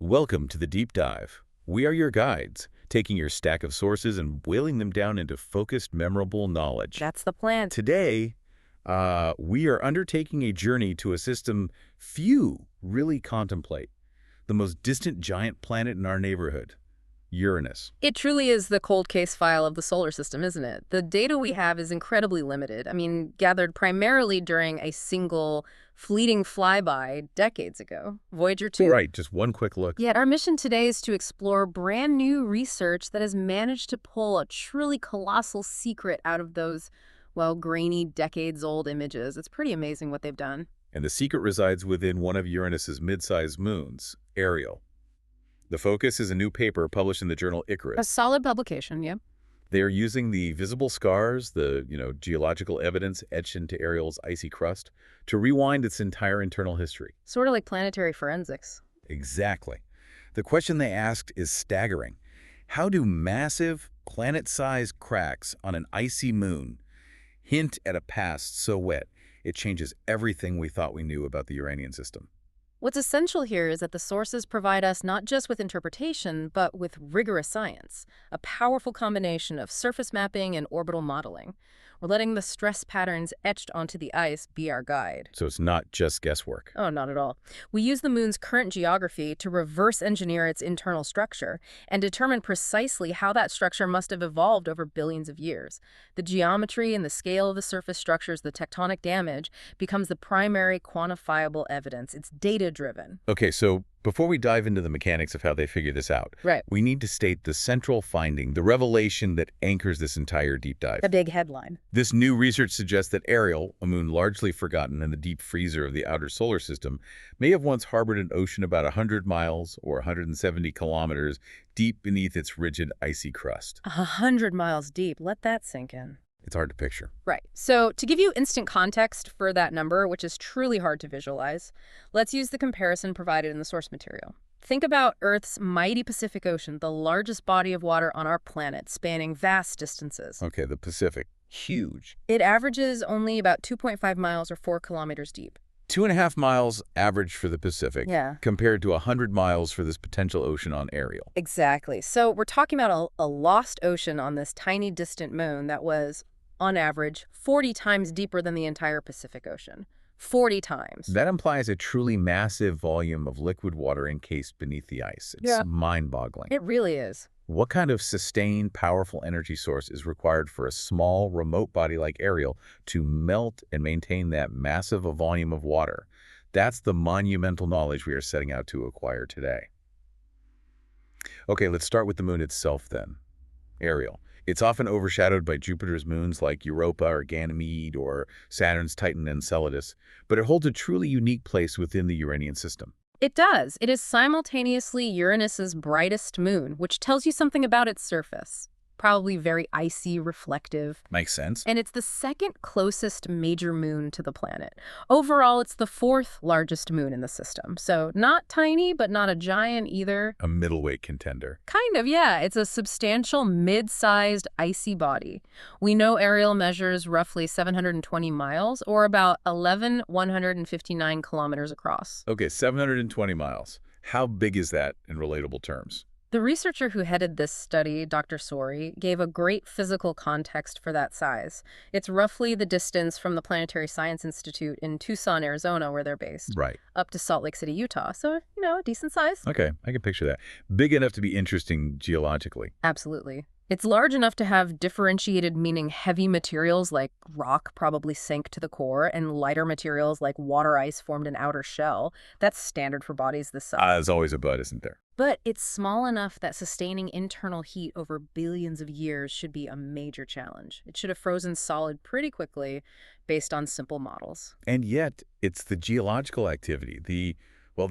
Welcome to the Deep Dive. We are your guides, taking your stack of sources and boiling them down into focused, memorable knowledge. That's the plan. Today, we are undertaking a journey to a system few really contemplate, the most distant giant planet in our neighborhood, Uranus. It truly is the cold case file of the solar system, isn't it? The data we have is incredibly limited. Gathered primarily during a single fleeting flyby decades ago, Voyager 2. Right, just one quick look. Yet our mission today is to explore brand new research that has managed to pull a truly colossal secret out of those, well, grainy, decades-old images. It's pretty amazing what they've done. And the secret resides within one of Uranus's mid-sized moons, Ariel. The focus is a new paper published in the journal Icarus. A solid publication, yeah. They are using the visible scars, the geological evidence etched into Ariel's icy crust, to rewind its entire internal history. Sort of like planetary forensics. Exactly. The question they asked is staggering. How do massive, planet-sized cracks on an icy moon hint at a past so wet it changes everything we thought we knew about the Uranian system? What's essential here is that the sources provide us not just with interpretation, but with rigorous science, a powerful combination of surface mapping and orbital modeling. We're letting the stress patterns etched onto the ice be our guide. So it's not just guesswork. Oh, not at all. We use the moon's current geography to reverse engineer its internal structure and determine precisely how that structure must have evolved over billions of years. The geometry and the scale of the surface structures, the tectonic damage, becomes the primary quantifiable evidence. It's data-driven. Okay, so before we dive into the mechanics of how they figure this out, Right. we need to state the central finding, the revelation that anchors this entire deep dive. A big headline. This new research suggests that Ariel, a moon largely forgotten in the deep freezer of the outer solar system, may have once harbored an ocean about 100 miles or 170 kilometers deep beneath its rigid, icy crust. 100 miles deep. Let that sink in. It's hard to picture. Right. So to give you instant context for that number, which is truly hard to visualize, let's use the comparison provided in the source material. Think about Earth's mighty Pacific Ocean, the largest body of water on our planet, spanning vast distances. Okay, the Pacific. Huge. It averages only about 2.5 miles or 4 kilometers deep. 2.5 miles average for the Pacific, Yeah. compared to 100 miles for this potential ocean on Ariel. Exactly. So we're talking about a lost ocean on this tiny distant moon that was, on average, 40 times deeper than the entire Pacific Ocean. 40 times. That implies a truly massive volume of liquid water encased beneath the ice. It's mind-boggling. It really is. What kind of sustained, powerful energy source is required for a small, remote body like Ariel to melt and maintain that massive a volume of water? That's the monumental knowledge we are setting out to acquire today. Okay, let's start with the moon itself then. Ariel. It's often overshadowed by Jupiter's moons like Europa or Ganymede or Saturn's Titan and Enceladus, but it holds a truly unique place within the Uranian system. It does. It is simultaneously Uranus's brightest moon, which tells you something about its surface. Probably very icy, reflective. Makes sense. And it's the second closest major moon to the planet. Overall, it's the fourth largest moon in the system. So not tiny, but not a giant either. A middleweight contender. Kind of, yeah. It's a substantial, mid-sized, icy body. We know Ariel measures roughly 720 miles, or about 11,159 kilometers across. Okay, 720 miles. How big is that in relatable terms? The researcher who headed this study, Dr. Sori, gave a great physical context for that size. It's roughly the distance from the Planetary Science Institute in Tucson, Arizona, where they're based, Right. up to Salt Lake City, Utah. So, a decent size. Okay, I can picture that. Big enough to be interesting geologically. Absolutely. It's large enough to have differentiated, meaning heavy materials like rock probably sank to the core, and lighter materials like water ice formed an outer shell. That's standard for bodies this size. There's always a but, isn't there? But it's small enough that sustaining internal heat over billions of years should be a major challenge. It should have frozen solid pretty quickly based on simple models. And yet, it's the geological activity, the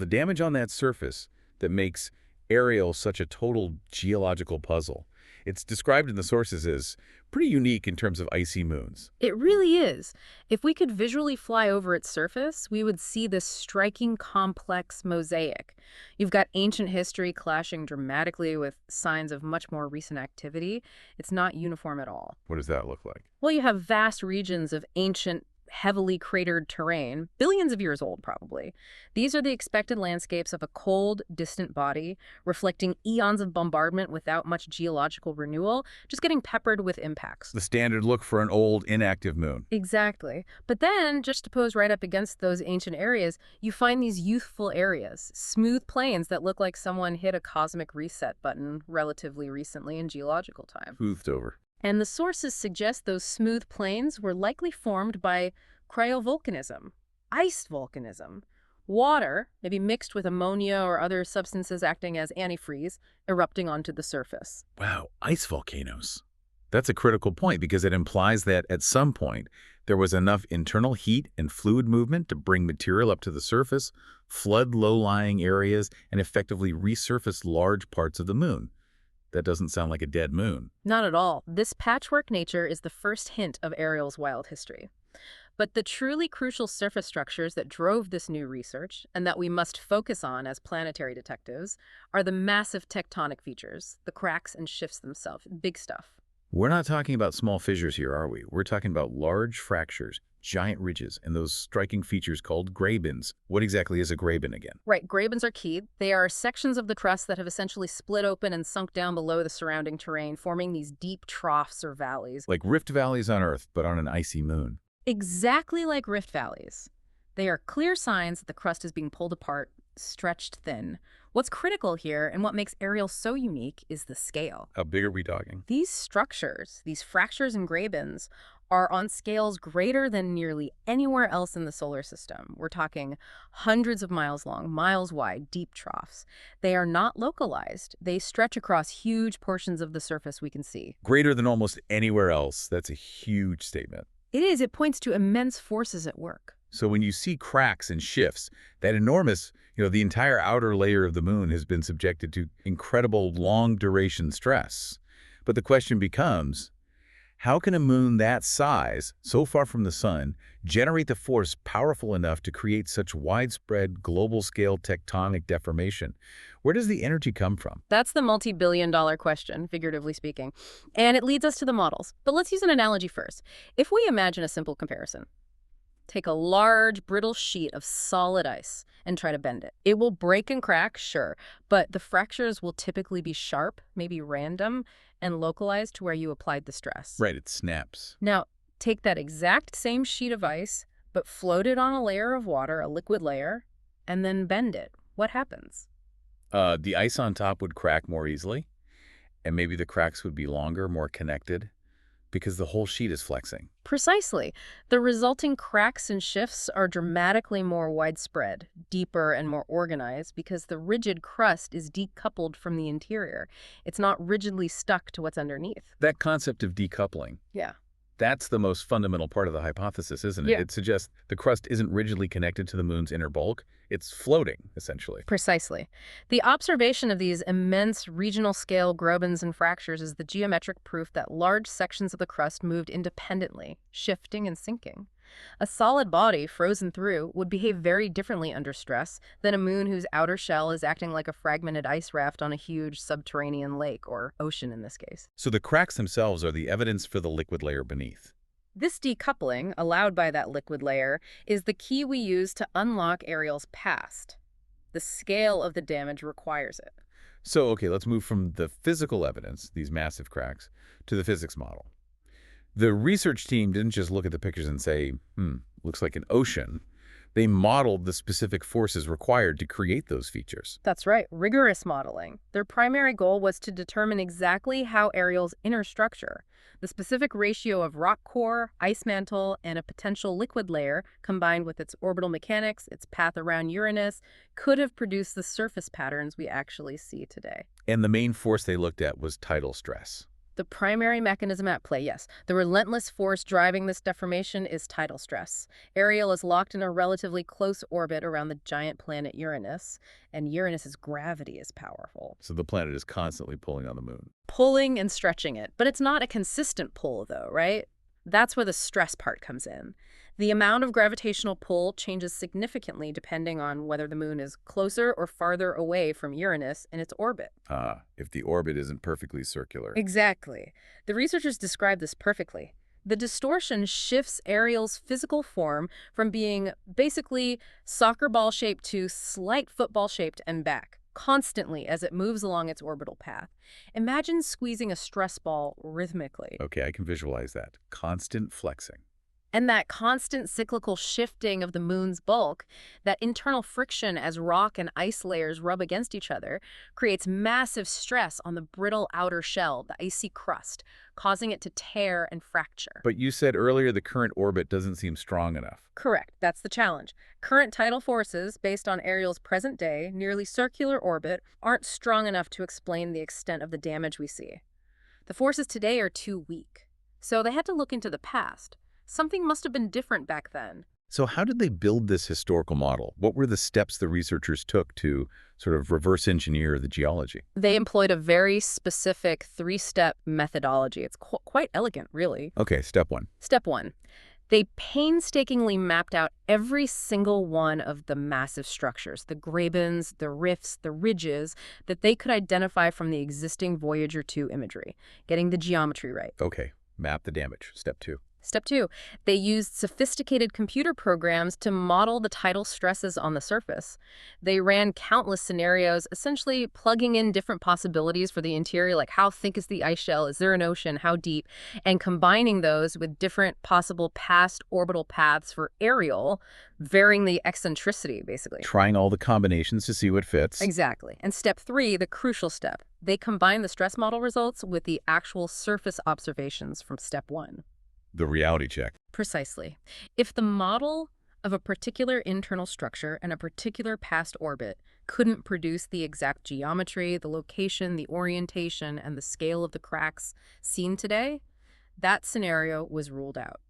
damage on that surface that makes Ariel such a total geological puzzle. It's described in the sources as pretty unique in terms of icy moons. It really is. If we could visually fly over its surface, we would see this striking, complex mosaic. You've got ancient history clashing dramatically with signs of much more recent activity. It's not uniform at all. What does that look like? Well, you have vast regions of ancient heavily cratered terrain, billions of years old probably. These are the expected landscapes of a cold, distant body, reflecting eons of bombardment without much geological renewal, just getting peppered with impacts. The standard look for an old, inactive moon. Exactly. But then, just to pose right up against those ancient areas, you find these youthful areas, smooth plains that look like someone hit a cosmic reset button relatively recently in geological time. Smoothed over. And the sources suggest those smooth plains were likely formed by cryovolcanism, iced volcanism. Water, maybe mixed with ammonia or other substances acting as antifreeze, erupting onto the surface. Wow, ice volcanoes. That's a critical point because it implies that at some point there was enough internal heat and fluid movement to bring material up to the surface, flood low-lying areas, and effectively resurface large parts of the moon. That doesn't sound like a dead moon. Not at all. This patchwork nature is the first hint of Ariel's wild history. But the truly crucial surface structures that drove this new research, and that we must focus on as planetary detectives, are the massive tectonic features, the cracks and shifts themselves. Big stuff. We're not talking about small fissures here, are we? We're talking about large fractures, giant ridges, and those striking features called grabens. What exactly is a graben again? Right, grabens are key. They are sections of the crust that have essentially split open and sunk down below the surrounding terrain, forming these deep troughs or valleys. Like rift valleys on Earth, but on an icy moon. Exactly like rift valleys. They are clear signs that the crust is being pulled apart, stretched thin. What's critical here, and what makes Ariel so unique, is the scale. How big are we talking? These structures, these fractures and grabens, are on scales greater than nearly anywhere else in the solar system. We're talking hundreds of miles long, miles wide, deep troughs. They are not localized. They stretch across huge portions of the surface we can see. Greater than almost anywhere else. That's a huge statement. It is. It points to immense forces at work. So when you see cracks and shifts, that enormous, the entire outer layer of the moon has been subjected to incredible long-duration stress. But the question becomes, how can a moon that size, so far from the sun, generate the force powerful enough to create such widespread global-scale tectonic deformation? Where does the energy come from? That's the multi-billion-dollar question, figuratively speaking. And it leads us to the models. But let's use an analogy first. If we imagine a simple comparison, take a large, brittle sheet of solid ice and try to bend it. It will break and crack, sure, but the fractures will typically be sharp, maybe random, and localized to where you applied the stress. Right, it snaps. Now, take that exact same sheet of ice, but float it on a layer of water, a liquid layer, and then bend it. What happens? The ice on top would crack more easily, and maybe the cracks would be longer, more connected, because the whole sheet is flexing. Precisely. The resulting cracks and shifts are dramatically more widespread, deeper, and more organized because the rigid crust is decoupled from the interior. It's not rigidly stuck to what's underneath. That concept of decoupling, Yeah. that's the most fundamental part of the hypothesis, isn't it? Yeah. It suggests the crust isn't rigidly connected to the moon's inner bulk. It's floating, essentially. Precisely. The observation of these immense regional scale grabens and fractures is the geometric proof that large sections of the crust moved independently, shifting and sinking. A solid body, frozen through, would behave very differently under stress than a moon whose outer shell is acting like a fragmented ice raft on a huge subterranean lake, or ocean in this case. So the cracks themselves are the evidence for the liquid layer beneath. This decoupling, allowed by that liquid layer, is the key we use to unlock Ariel's past. The scale of the damage requires it. So, okay, let's move from the physical evidence, these massive cracks, to the physics model. The research team didn't just look at the pictures and say, looks like an ocean. They modeled the specific forces required to create those features. That's right, rigorous modeling. Their primary goal was to determine exactly how Ariel's inner structure, the specific ratio of rock core, ice mantle, and a potential liquid layer, combined with its orbital mechanics, its path around Uranus, could have produced the surface patterns we actually see today. And the main force they looked at was tidal stress. The primary mechanism at play, yes. The relentless force driving this deformation is tidal stress. Ariel is locked in a relatively close orbit around the giant planet Uranus, and Uranus's gravity is powerful. So the planet is constantly pulling on the moon. Pulling and stretching it. But it's not a consistent pull, though, right? That's where the stress part comes in. The amount of gravitational pull changes significantly depending on whether the moon is closer or farther away from Uranus in its orbit. If the orbit isn't perfectly circular. Exactly. The researchers describe this perfectly. The distortion shifts Ariel's physical form from being basically soccer ball-shaped to slight football-shaped and back, constantly as it moves along its orbital path. Imagine squeezing a stress ball rhythmically. Okay, I can visualize that. Constant flexing. And that constant cyclical shifting of the moon's bulk, that internal friction as rock and ice layers rub against each other, creates massive stress on the brittle outer shell, the icy crust, causing it to tear and fracture. But you said earlier the current orbit doesn't seem strong enough. Correct, that's the challenge. Current tidal forces, based on Ariel's present-day, nearly circular orbit, aren't strong enough to explain the extent of the damage we see. The forces today are too weak. So they had to look into the past. Something must have been different back then. So how did they build this historical model? What were the steps the researchers took to sort of reverse engineer the geology? They employed a very specific three-step methodology. It's quite elegant, really. Okay, step one. Step one, they painstakingly mapped out every single one of the massive structures, the grabens, the rifts, the ridges, that they could identify from the existing Voyager 2 imagery, getting the geometry right. Okay, map the damage. Step two. Step two, they used sophisticated computer programs to model the tidal stresses on the surface. They ran countless scenarios, essentially plugging in different possibilities for the interior, like how thick is the ice shell, is there an ocean, how deep, and combining those with different possible past orbital paths for Ariel, varying the eccentricity, basically. Trying all the combinations to see what fits. Exactly. And step three, the crucial step, they combine the stress model results with the actual surface observations from step one. The reality check. Precisely. If the model of a particular internal structure and a particular past orbit couldn't produce the exact geometry, the location, the orientation, and the scale of the cracks seen today, that scenario was ruled out.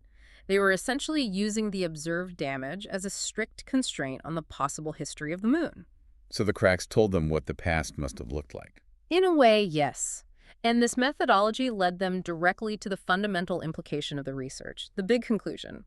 They were essentially using the observed damage as a strict constraint on the possible history of the moon. So the cracks told them what the past must have looked like. In a way, yes. And this methodology led them directly to the fundamental implication of the research, the big conclusion.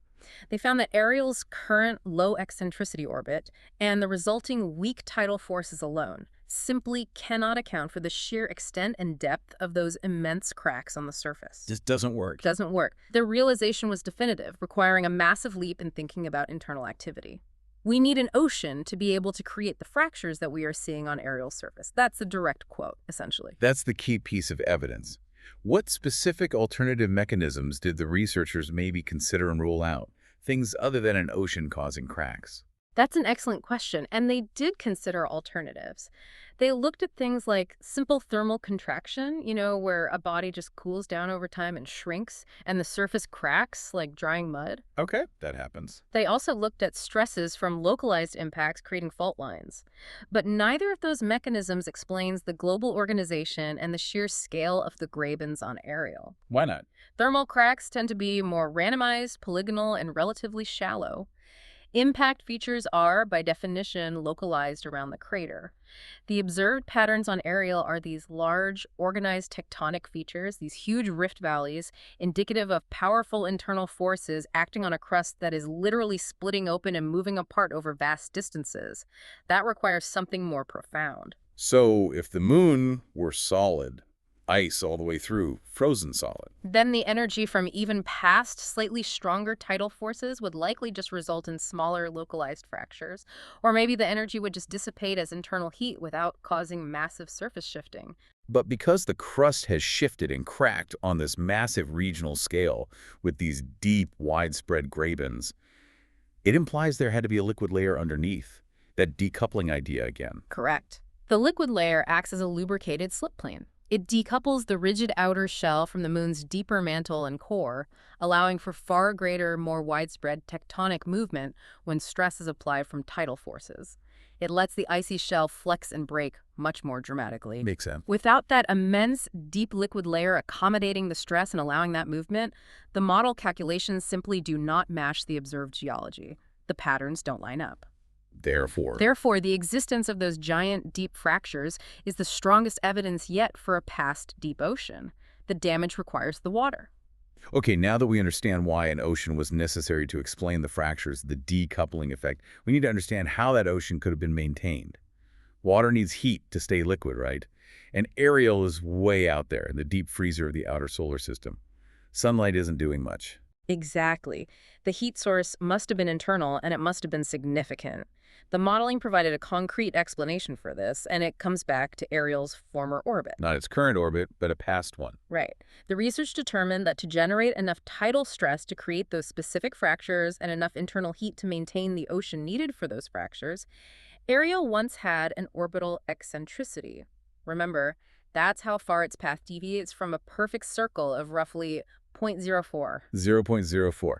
They found that Ariel's current low eccentricity orbit and the resulting weak tidal forces alone simply cannot account for the sheer extent and depth of those immense cracks on the surface. Just doesn't work. Doesn't work. Their realization was definitive, requiring a massive leap in thinking about internal activity. We need an ocean to be able to create the fractures that we are seeing on Ariel's surface. That's a direct quote, essentially. That's the key piece of evidence. What specific alternative mechanisms did the researchers maybe consider and rule out? Things other than an ocean causing cracks. That's an excellent question, and they did consider alternatives. They looked at things like simple thermal contraction, where a body just cools down over time and shrinks, and the surface cracks like drying mud. Okay, that happens. They also looked at stresses from localized impacts creating fault lines. But neither of those mechanisms explains the global organization and the sheer scale of the grabens on Ariel. Why not? Thermal cracks tend to be more randomized, polygonal, and relatively shallow. Impact features are, by definition, localized around the crater. The observed patterns on Ariel are these large, organized tectonic features, these huge rift valleys, indicative of powerful internal forces acting on a crust that is literally splitting open and moving apart over vast distances. That requires something more profound. So if the moon were solid, ice all the way through, frozen solid. Then the energy from even past, slightly stronger tidal forces would likely just result in smaller localized fractures. Or maybe the energy would just dissipate as internal heat without causing massive surface shifting. But because the crust has shifted and cracked on this massive regional scale with these deep, widespread grabens, it implies there had to be a liquid layer underneath. That decoupling idea again. Correct. The liquid layer acts as a lubricated slip plane. It decouples the rigid outer shell from the moon's deeper mantle and core, allowing for far greater, more widespread tectonic movement when stress is applied from tidal forces. It lets the icy shell flex and break much more dramatically. Makes sense. Without that immense, deep liquid layer accommodating the stress and allowing that movement, the model calculations simply do not match the observed geology. The patterns don't line up. Therefore, the existence of those giant, deep fractures is the strongest evidence yet for a past deep ocean. The damage requires the water. Okay, now that we understand why an ocean was necessary to explain the fractures, the decoupling effect, we need to understand how that ocean could have been maintained. Water needs heat to stay liquid, right? And Ariel is way out there in the deep freezer of the outer solar system. Sunlight isn't doing much. Exactly. The heat source must have been internal, and it must have been significant. The modeling provided a concrete explanation for this, and it comes back to Ariel's former orbit. Not its current orbit, but a past one. Right. The research determined that to generate enough tidal stress to create those specific fractures and enough internal heat to maintain the ocean needed for those fractures, Ariel once had an orbital eccentricity. Remember, that's how far its path deviates from a perfect circle of roughly zero point zero 0.04. 0.04.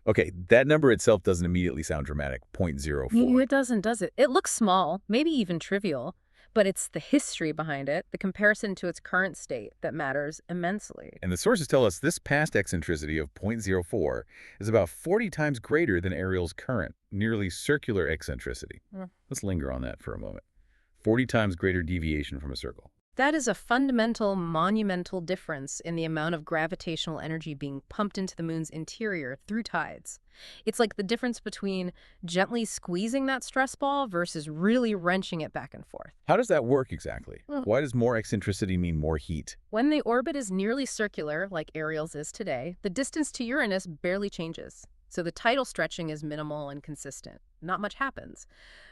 Okay, that number itself doesn't immediately sound dramatic, 0.04. It doesn't, does it? It looks small, maybe even trivial, but it's the history behind it, the comparison to its current state, that matters immensely. And the sources tell us this past eccentricity of 0.04 is about 40 times greater than Ariel's current, nearly circular eccentricity. Mm. Let's linger on that for a moment. 40 times greater deviation from a circle. That is a fundamental, monumental difference in the amount of gravitational energy being pumped into the moon's interior through tides. It's like the difference between gently squeezing that stress ball versus really wrenching it back and forth. How does that work exactly? Well, Why does more eccentricity mean more heat? when the orbit is nearly circular, like Ariel's is today, the distance to Uranus barely changes. So the tidal stretching is minimal and consistent. Not much happens.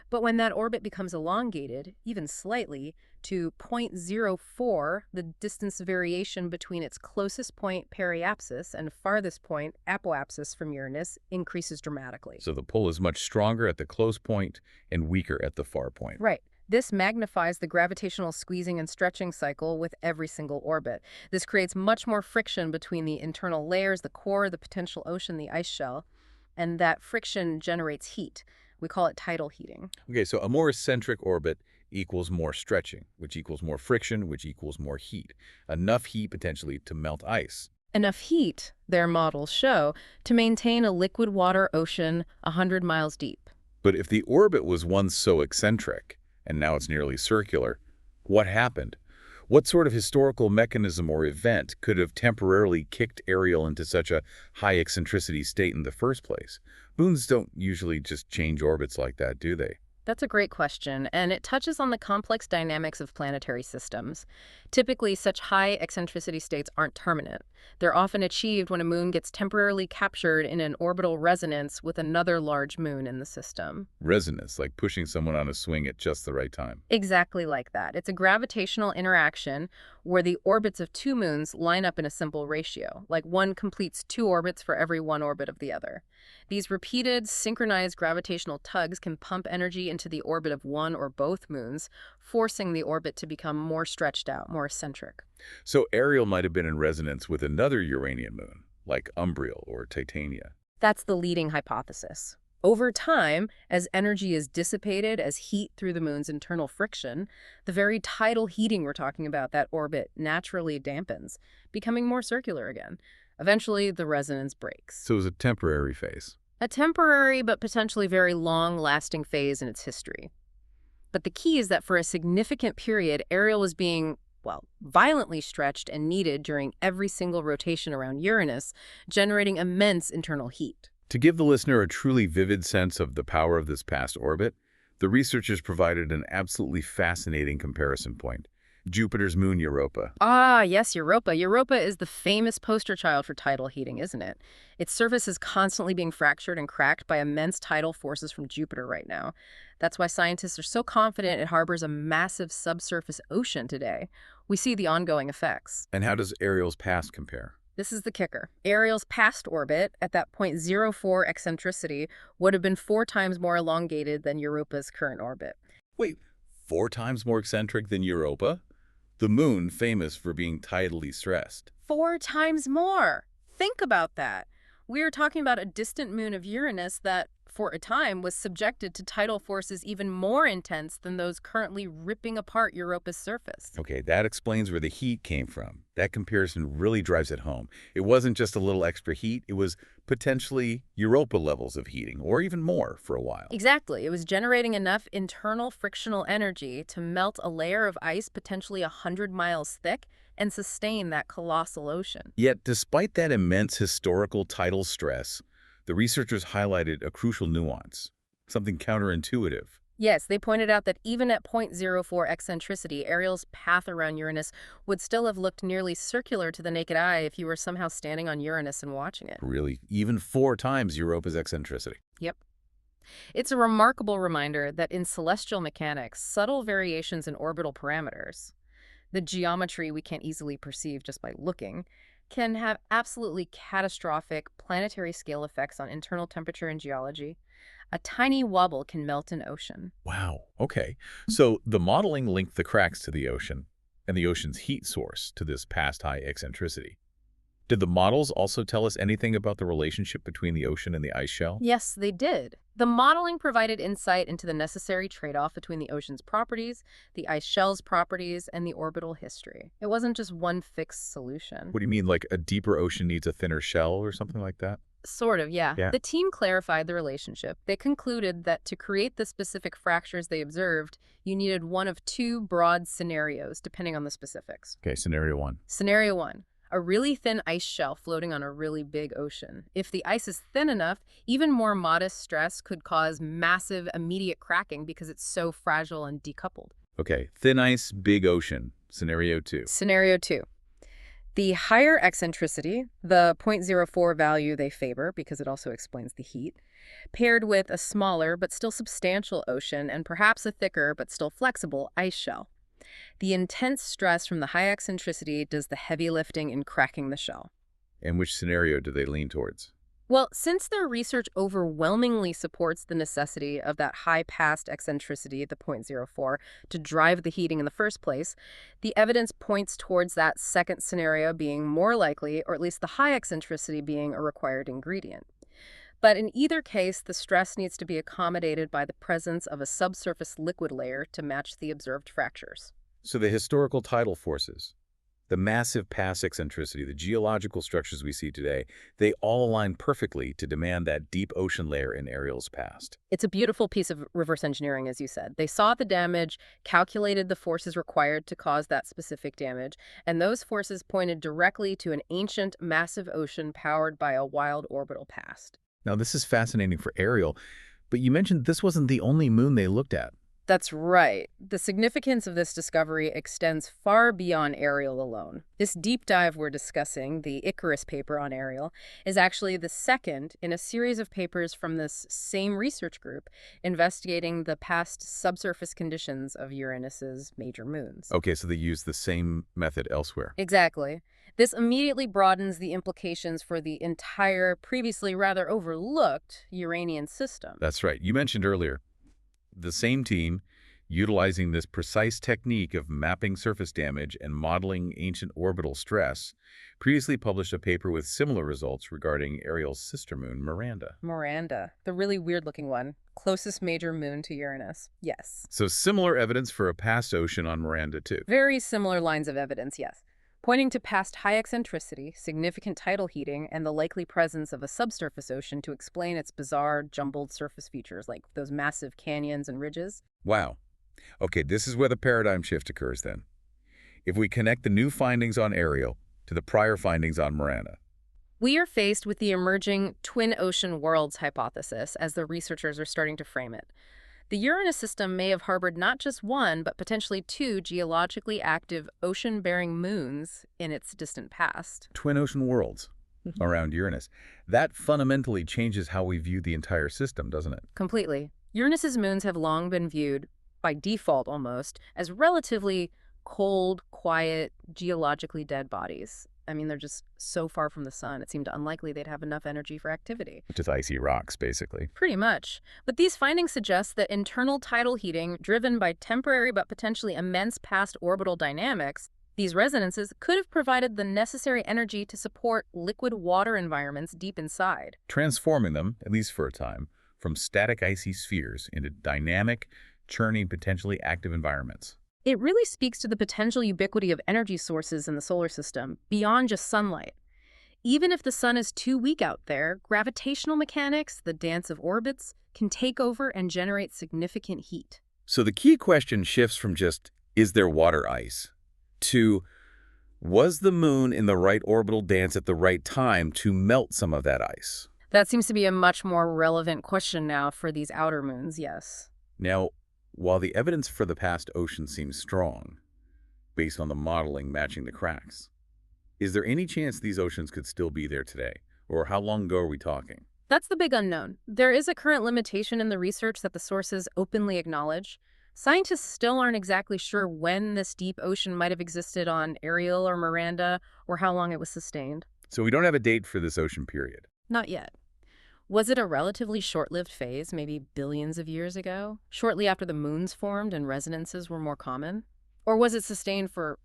But when that orbit becomes elongated, even slightly, to 0.04, the distance variation between its closest point periapsis and farthest point apoapsis from Uranus increases dramatically. So the pull is much stronger at the close point and weaker at the far point. Right. This magnifies the gravitational squeezing and stretching cycle with every single orbit. This creates much more friction between the internal layers, the core, the potential ocean, the ice shell, and that friction generates heat. We call it tidal heating. Okay, so a more eccentric orbit equals more stretching, which equals more friction, which equals more heat. Enough heat potentially to melt ice. Enough heat, their models show, to maintain a liquid water ocean 100 miles deep. But if the orbit was once so eccentric, and now it's nearly circular, what happened? What sort of historical mechanism or event could have temporarily kicked Ariel into such a high eccentricity state in the first place? Moons don't usually just change orbits like that, do they? That's a great question, and it touches on the complex dynamics of planetary systems. Typically, such high eccentricity states aren't permanent. They're often achieved when a moon gets temporarily captured in an orbital resonance with another large moon in the system. Resonance, like pushing someone on a swing at just the right time. Exactly like that. It's a gravitational interaction where the orbits of two moons line up in a simple ratio, like one completes two orbits for every one orbit of the other. These repeated, synchronized gravitational tugs can pump energy into the orbit of one or both moons, forcing the orbit to become more stretched out, more eccentric. So Ariel might have been in resonance with another Uranian moon, like Umbriel or Titania. That's the leading hypothesis. Over time, as energy is dissipated as heat through the moon's internal friction, the very tidal heating we're talking about, that orbit, naturally dampens, becoming more circular again. Eventually, the resonance breaks. So it was a temporary phase. A temporary but potentially very long-lasting phase in its history. But the key is that for a significant period, Ariel was being, well, violently stretched and kneaded during every single rotation around Uranus, generating immense internal heat. To give the listener a truly vivid sense of the power of this past orbit, the researchers provided an absolutely fascinating comparison point. Jupiter's moon Europa. Ah, yes, Europa. Europa is the famous poster child for tidal heating, isn't it? Its surface is constantly being fractured and cracked by immense tidal forces from Jupiter right now. That's why scientists are so confident it harbors a massive subsurface ocean today. We see the ongoing effects. And how does Ariel's past compare? This is the kicker. Ariel's past orbit, at that 0.04 eccentricity, would have been 4 times more elongated than Europa's current orbit. Wait, 4 times more eccentric than Europa? The moon famous for being tidally stressed. 4 times more! Think about that. We are talking about a distant moon of Uranus that, for a time, was subjected to tidal forces even more intense than those currently ripping apart Europa's surface. Okay, that explains where the heat came from. That comparison really drives it home. It wasn't just a little extra heat, it was potentially Europa levels of heating, or even more for a while. Exactly. It was generating enough internal frictional energy to melt a layer of ice potentially 100 miles thick and sustain that colossal ocean. Yet, despite that immense historical tidal stress, the researchers highlighted a crucial nuance, something counterintuitive. Yes, they pointed out that even at zero point zero 0.04 eccentricity, Ariel's path around Uranus would still have looked nearly circular to the naked eye if you were somehow standing on Uranus and watching it. Really, even 4 times Europa's eccentricity. Yep. It's a remarkable reminder that in celestial mechanics, subtle variations in orbital parameters, the geometry we can't easily perceive just by looking, can have absolutely catastrophic planetary scale effects on internal temperature and geology. A tiny wobble can melt an ocean. Wow, okay. So the modeling linked the cracks to the ocean and the ocean's heat source to this past high eccentricity. Did the models also tell us anything about the relationship between the ocean and the ice shell? Yes, they did. The modeling provided insight into the necessary trade-off between the ocean's properties, the ice shell's properties, and the orbital history. It wasn't just one fixed solution. What do you mean, like a deeper ocean needs a thinner shell or something like that? Sort of, yeah. Yeah. The team clarified the relationship. They concluded that to create the specific fractures they observed, you needed one of two broad scenarios, depending on the specifics. Okay, scenario 1. Scenario 1. A really thin ice shell floating on a really big ocean. If the ice is thin enough, even more modest stress could cause massive immediate cracking because it's so fragile and decoupled. Okay, thin ice, big ocean. Scenario 2. Scenario 2. The higher eccentricity, the zero point zero 0.04 value they favor because it also explains the heat, paired with a smaller but still substantial ocean and perhaps a thicker but still flexible ice shell. The intense stress from the high eccentricity does the heavy lifting in cracking the shell. And which scenario do they lean towards? Well, since their research overwhelmingly supports the necessity of that high past eccentricity, the zero point zero 0.04, to drive the heating in the first place, the evidence points towards that second scenario being more likely, or at least the high eccentricity being a required ingredient. But in either case, the stress needs to be accommodated by the presence of a subsurface liquid layer to match the observed fractures. So the historical tidal forces, the massive past eccentricity, the geological structures we see today, they all align perfectly to demand that deep ocean layer in Ariel's past. It's a beautiful piece of reverse engineering, as you said. They saw the damage, calculated the forces required to cause that specific damage, and those forces pointed directly to an ancient, massive ocean powered by a wild orbital past. Now, this is fascinating for Ariel, but you mentioned this wasn't the only moon they looked at. That's right. The significance of this discovery extends far beyond Ariel alone. This deep dive we're discussing, the Icarus paper on Ariel, is actually the second in a series of papers from this same research group investigating the past subsurface conditions of Uranus's major moons. Okay, so they used the same method elsewhere. Exactly. This immediately broadens the implications for the entire, previously rather overlooked, Uranian system. That's right. You mentioned earlier, the same team, utilizing this precise technique of mapping surface damage and modeling ancient orbital stress, previously published a paper with similar results regarding Ariel's sister moon, Miranda. Miranda, the really weird-looking one. Closest major moon to Uranus. Yes. So similar evidence for a past ocean on Miranda, too. Very similar lines of evidence, yes. Pointing to past high eccentricity, significant tidal heating, and the likely presence of a subsurface ocean to explain its bizarre, jumbled surface features like those massive canyons and ridges. Wow. Okay, this is where the paradigm shift occurs then. If we connect the new findings on Ariel to the prior findings on Miranda. We are faced with the emerging twin ocean worlds hypothesis as the researchers are starting to frame it. The Uranus system may have harbored not just one, but potentially two geologically active ocean-bearing moons in its distant past. Twin ocean worlds around Uranus. That fundamentally changes how we view the entire system, doesn't it? Completely. Uranus's moons have long been viewed, by default almost, as relatively cold, quiet, geologically dead bodies. I mean, they're just so far from the sun, it seemed unlikely they'd have enough energy for activity. Just icy rocks, basically. Pretty much. But these findings suggest that internal tidal heating, driven by temporary but potentially immense past orbital dynamics, these resonances could have provided the necessary energy to support liquid water environments deep inside. Transforming them, at least for a time, from static icy spheres into dynamic, churning, potentially active environments. It really speaks to the potential ubiquity of energy sources in the solar system, beyond just sunlight. Even if the sun is too weak out there, gravitational mechanics, the dance of orbits, can take over and generate significant heat. So the key question shifts from just, is there water ice, to, was the moon in the right orbital dance at the right time to melt some of that ice? That seems to be a much more relevant question now for these outer moons, yes. Now, While the evidence for the past ocean seems strong, based on the modeling matching the cracks, is there any chance these oceans could still be there today? Or how long ago are we talking? That's the big unknown. There is a current limitation in the research that the sources openly acknowledge. Scientists still aren't exactly sure when this deep ocean might have existed on Ariel or Miranda, or how long it was sustained. So we don't have a date for this ocean period. Not yet. Was it a relatively short-lived phase, maybe billions of years ago, shortly after the moons formed and resonances were more common? Or was it sustained for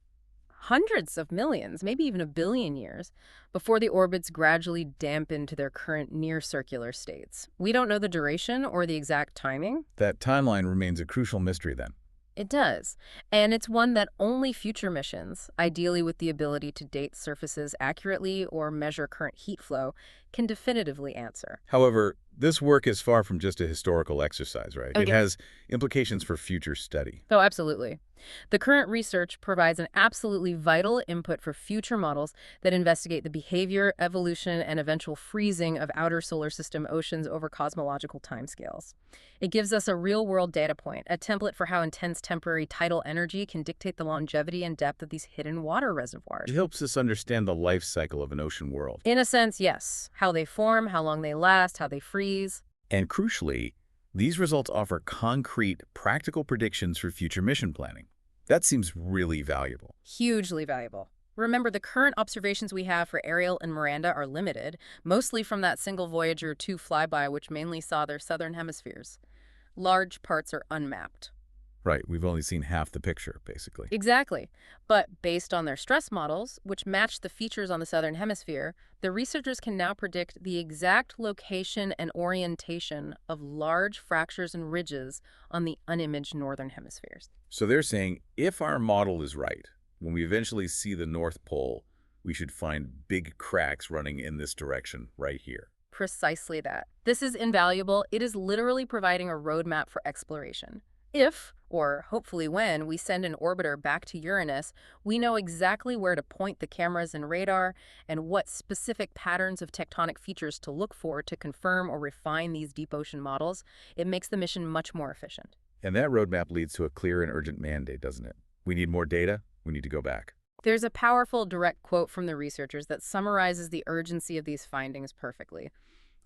hundreds of millions, maybe even a billion years, before the orbits gradually dampened to their current near-circular states? We don't know the duration or the exact timing. That timeline remains a crucial mystery then. It does, and it's one that only future missions, ideally with the ability to date surfaces accurately or measure current heat flow, can definitively answer. However, this work is far from just a historical exercise, right? It Okay. has implications for future study. Oh, absolutely. The current research provides an absolutely vital input for future models that investigate the behavior, evolution, and eventual freezing of outer solar system oceans over cosmological timescales. It gives us a real-world data point, a template for how intense temporary tidal energy can dictate the longevity and depth of these hidden water reservoirs. It helps us understand the life cycle of an ocean world. In a sense, yes. How they form, how long they last, how they freeze. And crucially, these results offer concrete, practical predictions for future mission planning. That seems really valuable. Hugely valuable. Remember, the current observations we have for Ariel and Miranda are limited, mostly from that single Voyager 2 flyby, which mainly saw their southern hemispheres. Large parts are unmapped. Right, we've only seen half the picture, basically. Exactly. But based on their stress models, which match the features on the southern hemisphere, the researchers can now predict the exact location and orientation of large fractures and ridges on the unimaged northern hemispheres. So they're saying if our model is right, when we eventually see the North Pole, we should find big cracks running in this direction right here. Precisely that. This is invaluable. It is literally providing a roadmap for exploration. If, or hopefully when, we send an orbiter back to Uranus, we know exactly where to point the cameras and radar and what specific patterns of tectonic features to look for to confirm or refine these deep ocean models. It makes the mission much more efficient. And that roadmap leads to a clear and urgent mandate, doesn't it? We need more data. We need to go back. There's a powerful direct quote from the researchers that summarizes the urgency of these findings perfectly.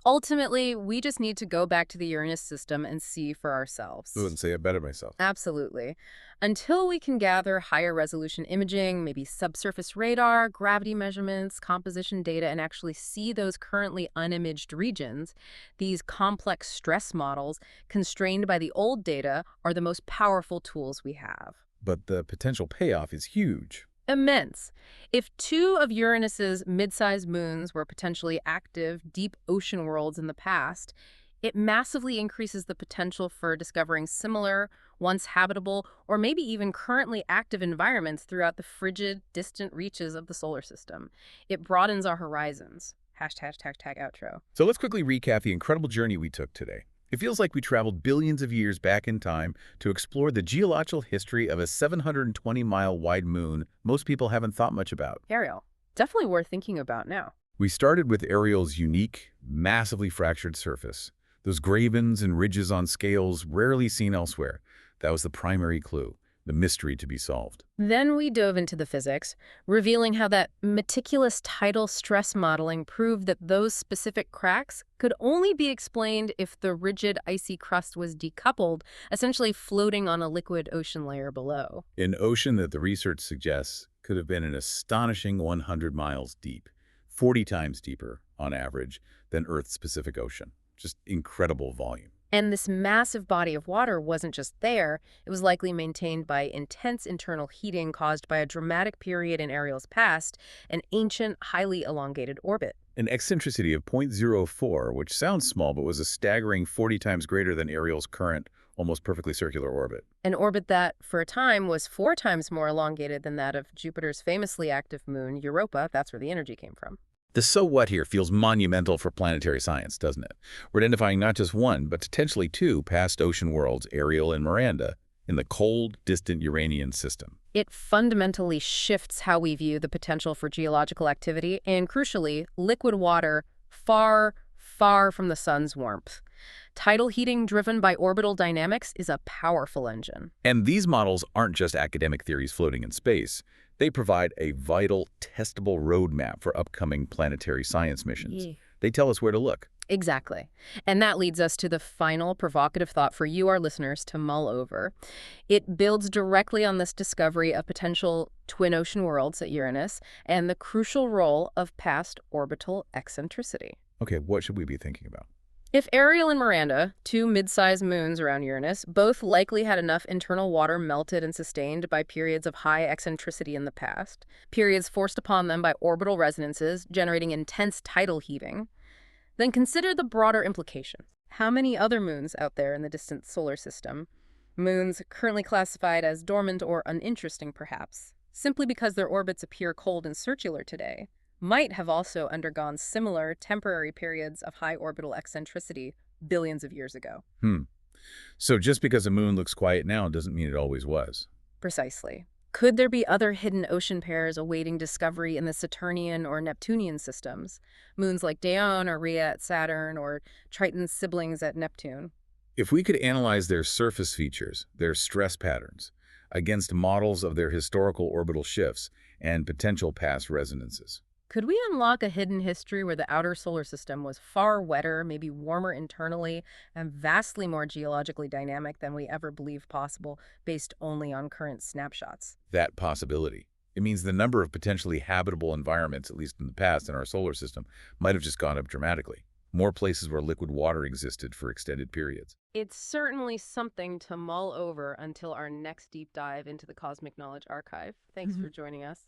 Ultimately, we just need to go back to the Uranus system and see for ourselves. I wouldn't say it better myself. Absolutely. Until we can gather higher resolution imaging, maybe subsurface radar, gravity measurements, composition data, and actually see those currently unimaged regions, these complex stress models, constrained by the old data, are the most powerful tools we have. But the potential payoff is huge. Immense. If two of Uranus's mid-sized moons were potentially active, deep ocean worlds in the past, it massively increases the potential for discovering similar, once habitable, or maybe even currently active environments throughout the frigid, distant reaches of the solar system. It broadens our horizons. Hashtag outro. So let's quickly recap the incredible journey we took today. It feels like we traveled billions of years back in time to explore the geological history of a 720-mile-wide moon most people haven't thought much about. Ariel, definitely worth thinking about now. We started with Ariel's unique, massively fractured surface, those gravens and ridges on scales rarely seen elsewhere. That was the primary clue, the mystery to be solved. Then we dove into the physics, revealing how that meticulous tidal stress modeling proved that those specific cracks could only be explained if the rigid, icy crust was decoupled, essentially floating on a liquid ocean layer below. An ocean that the research suggests could have been an astonishing 100 miles deep, 40 times deeper, on average, than Earth's Pacific Ocean. Just incredible volume. And this massive body of water wasn't just there, it was likely maintained by intense internal heating caused by a dramatic period in Ariel's past, an ancient, highly elongated orbit. An eccentricity of 0.04, which sounds small but was a staggering 40 times greater than Ariel's current, almost perfectly circular orbit. An orbit that, for a time, was 4 times more elongated than that of Jupiter's famously active moon, Europa. That's where the energy came from. The so what here feels monumental for planetary science, doesn't it? We're identifying not just one, but potentially two past ocean worlds, Ariel and Miranda, in the cold, distant Uranian system. It fundamentally shifts how we view the potential for geological activity and, crucially, liquid water far, far from the sun's warmth. Tidal heating driven by orbital dynamics is a powerful engine. And these models aren't just academic theories floating in space. They provide a vital, testable roadmap for upcoming planetary science missions. Yeah. They tell us where to look. Exactly. And that leads us to the final provocative thought for you, our listeners, to mull over. It builds directly on this discovery of potential twin ocean worlds at Uranus and the crucial role of past orbital eccentricity. Okay, what should we be thinking about? If Ariel and Miranda, two mid-sized moons around Uranus, both likely had enough internal water melted and sustained by periods of high eccentricity in the past, periods forced upon them by orbital resonances generating intense tidal heaving, then consider the broader implications. How many other moons out there in the distant solar system, moons currently classified as dormant or uninteresting perhaps, simply because their orbits appear cold and circular today, might have also undergone similar temporary periods of high orbital eccentricity billions of years ago? So just because a moon looks quiet now doesn't mean it always was. Precisely. Could there be other hidden ocean pairs awaiting discovery in the Saturnian or Neptunian systems? Moons like Dione or Rhea at Saturn, or Triton's siblings at Neptune? If we could analyze their surface features, their stress patterns, against models of their historical orbital shifts and potential past resonances. Could we unlock a hidden history where the outer solar system was far wetter, maybe warmer internally, and vastly more geologically dynamic than we ever believed possible, based only on current snapshots? That possibility. It means the number of potentially habitable environments, at least in the past in our solar system, might have just gone up dramatically. More places where liquid water existed for extended periods. It's certainly something to mull over until our next deep dive into the Cosmic Knowledge Archive. Thanks for joining us.